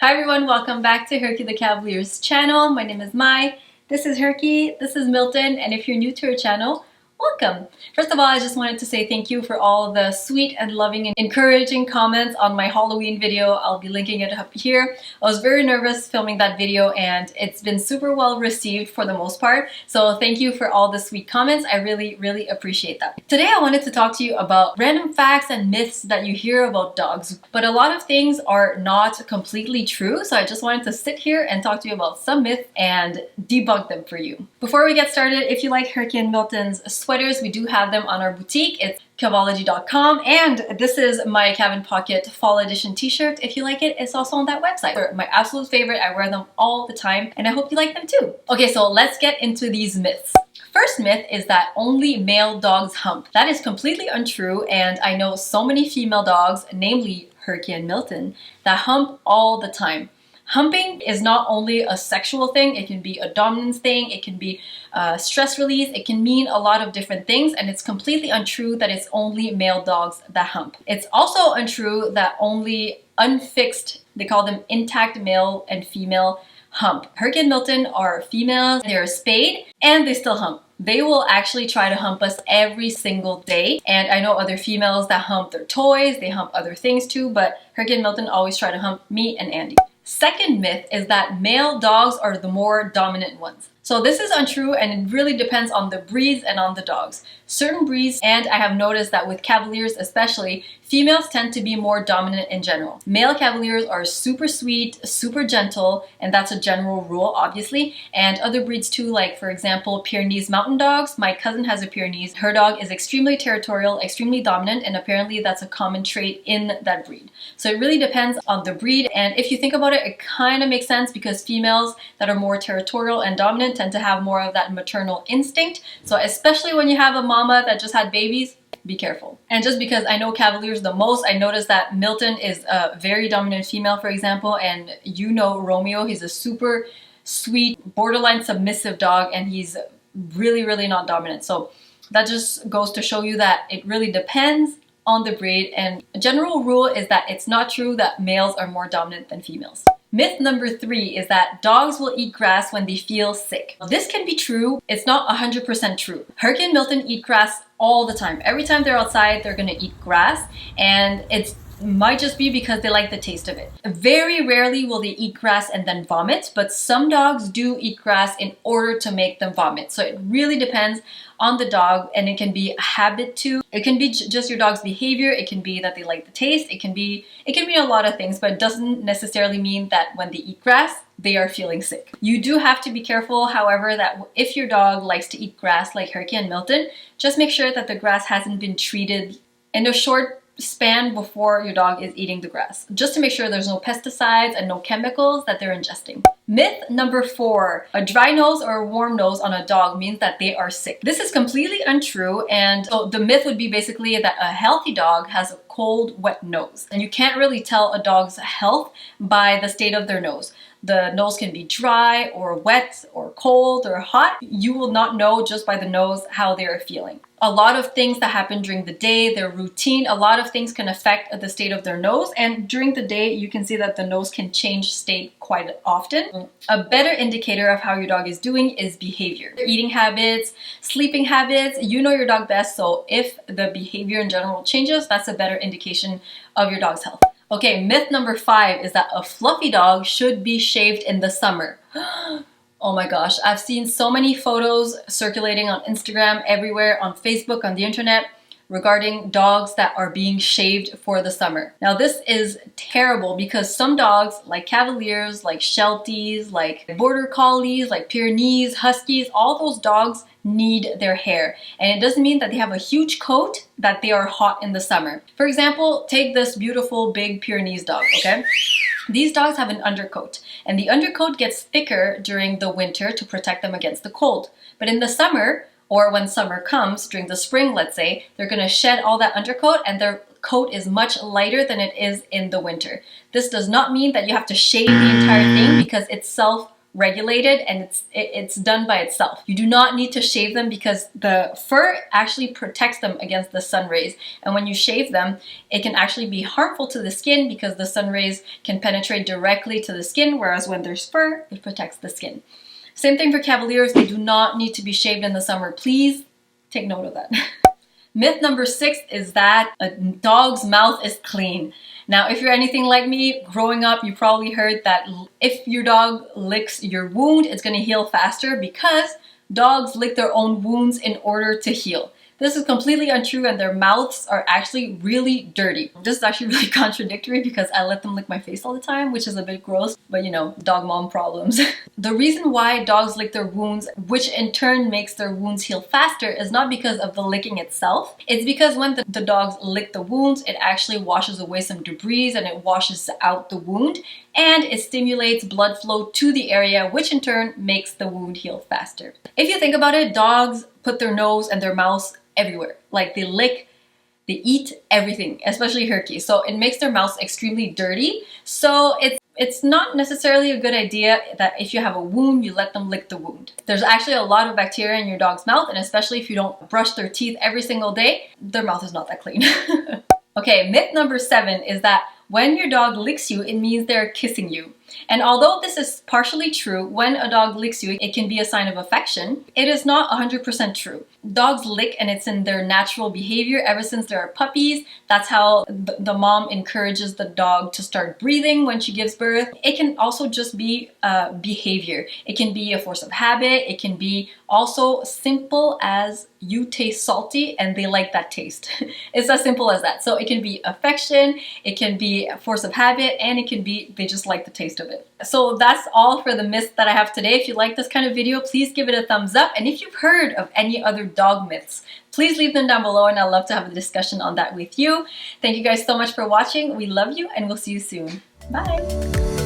Hi everyone, welcome back to Herky the Cavalier's channel. My name is Mai. This is Herky, this is Milton, and if you're new to our channel, welcome! First of all, I just wanted to say thank you for all the sweet and loving and encouraging comments on my Halloween video. I'll be linking it up here. I was very nervous filming that video and it's been super well received for the most part. So thank you for all the sweet comments. I really appreciate that. Today I wanted to talk to you about random facts and myths that you hear about dogs. But a lot of things are not completely true. So I just wanted to sit here and talk to you about some myths and debunk them for you. Before we get started, if you like Herky and Milton's sweaters, we do have them on our boutique. It's Cavalier.com, and this is my Cabin Pocket Fall Edition t-shirt. If you like it, it's also on that website. They're my absolute favorite. I wear them all the time and I hope you like them too. Okay, so let's get into these myths. First myth is that only male dogs hump. That is completely untrue, and I know so many female dogs, namely Herky and Milton, that hump all the time. Humping is not only a sexual thing, it can be a dominance thing, it can be stress release, it can mean a lot of different things, and it's completely untrue that it's only male dogs that hump. It's also untrue that only unfixed, they call them intact male and female, hump. Herky and Milton are females, they're spayed, and they still hump. They will actually try to hump us every single day, and I know other females that hump their toys, they hump other things too, but Herky and Milton always try to hump me and Andy. Second myth is that male dogs are the more dominant ones. So this is untrue, and it really depends on the breeds and on the dogs. Certain breeds, and I have noticed that with Cavaliers especially, females tend to be more dominant in general. Male Cavaliers are super sweet, super gentle, and that's a general rule obviously. And other breeds too, like for example Pyrenees mountain dogs. My cousin has a Pyrenees. Her dog is extremely territorial, extremely dominant, and apparently that's a common trait in that breed. So it really depends on the breed, and if you think about it, it kind of makes sense because females that are more territorial and dominant tend to have more of that maternal instinct. So especially when you have a mama that just had babies, be careful. And just because I know Cavaliers the most, I noticed that Milton is a very dominant female, for example, and you know Romeo, he's a super sweet, borderline submissive dog, and he's really not dominant. So that just goes to show you that it really depends on the breed, and a general rule is that it's not true that males are more dominant than females. Myth number 3 is that dogs will eat grass when they feel sick. This can be true. It's not 100% true. Herky and Milton eat grass all the time. Every time they're outside, they're gonna eat grass, and it might just be because they like the taste of it. Very rarely will they eat grass and then vomit, but some dogs do eat grass in order to make them vomit. So it really depends on the dog, and it can be a habit too. It can be just your dog's behavior. It can be that they like the taste. It can be a lot of things, but it doesn't necessarily mean that when they eat grass, they are feeling sick. You do have to be careful, however, that if your dog likes to eat grass like Herky and Milton, just make sure that the grass hasn't been treated in a short span before your dog is eating the grass, just to make sure there's no pesticides and no chemicals that they're ingesting. Myth number 4, a dry nose or a warm nose on a dog means that they are sick. This is completely untrue, and so the myth would be basically that a healthy dog has a cold, wet nose, and you can't really tell a dog's health by the state of their nose. The nose can be dry or wet or cold or hot. You will not know just by the nose how they are feeling. A lot of things that happen during the day, their routine, a lot of things can affect the state of their nose, and during the day you can see that the nose can change state quite often. A better indicator of how your dog is doing is behavior. Eating habits, sleeping habits, you know your dog best, so if the behavior in general changes, that's a better indication of your dog's health. Okay, myth number 5 is that a fluffy dog should be shaved in the summer. Oh my gosh, I've seen so many photos circulating on Instagram, everywhere, on Facebook, on the internet, regarding dogs that are being shaved for the summer. Now this is terrible because some dogs, like Cavaliers, like Shelties, like Border Collies, like Pyrenees, Huskies, all those dogs need their hair. And it doesn't mean that they have a huge coat that they are hot in the summer. For example, take this beautiful big Pyrenees dog, okay? These dogs have an undercoat, and the undercoat gets thicker during the winter to protect them against the cold. But in the summer, or when summer comes, during the spring, let's say, they're gonna shed all that undercoat and their coat is much lighter than it is in the winter. This does not mean that you have to shave the entire thing because it's self regulated and it's done by itself. You do not need to shave them because the fur actually protects them against the sun rays. And when you shave them, it can actually be harmful to the skin because the sun rays can penetrate directly to the skin, whereas when there's fur, it protects the skin. Same thing for Cavaliers. They do not need to be shaved in the summer. Please take note of that. Myth number 6 is that a dog's mouth is clean. Now, if you're anything like me, growing up, you probably heard that if your dog licks your wound, it's going to heal faster because dogs lick their own wounds in order to heal. This is completely untrue and their mouths are actually really dirty. This is actually really contradictory because I let them lick my face all the time, which is a bit gross, but you know, dog mom problems. The reason why dogs lick their wounds, which in turn makes their wounds heal faster, is not because of the licking itself. It's because when the dogs lick the wounds, it actually washes away some debris and it washes out the wound and it stimulates blood flow to the area, which in turn makes the wound heal faster. If you think about it, dogs put their nose and their mouths everywhere. Like they lick, they eat everything, especially Herky. So it makes their mouths extremely dirty. So it's not necessarily a good idea that if you have a wound, you let them lick the wound. There's actually a lot of bacteria in your dog's mouth, and especially if you don't brush their teeth every single day, their mouth is not that clean. Okay, myth number 7 is that when your dog licks you, it means they're kissing you. And although this is partially true, when a dog licks you, it can be a sign of affection. It is not 100% true. Dogs lick and it's in their natural behavior ever since they are puppies. That's how the mom encourages the dog to start breathing when she gives birth. It can also just be behavior. It can be a force of habit. It can be also simple as you taste salty and they like that taste. It's as simple as that. So it can be affection, it can be a force of habit, and it can be they just like the taste of it. So that's all for the myths that I have today. If you like this kind of video, please give it a thumbs up. And if you've heard of any other dog myths, please leave them down below and I'd love to have a discussion on that with you. Thank you guys so much for watching. We love you and we'll see you soon. Bye!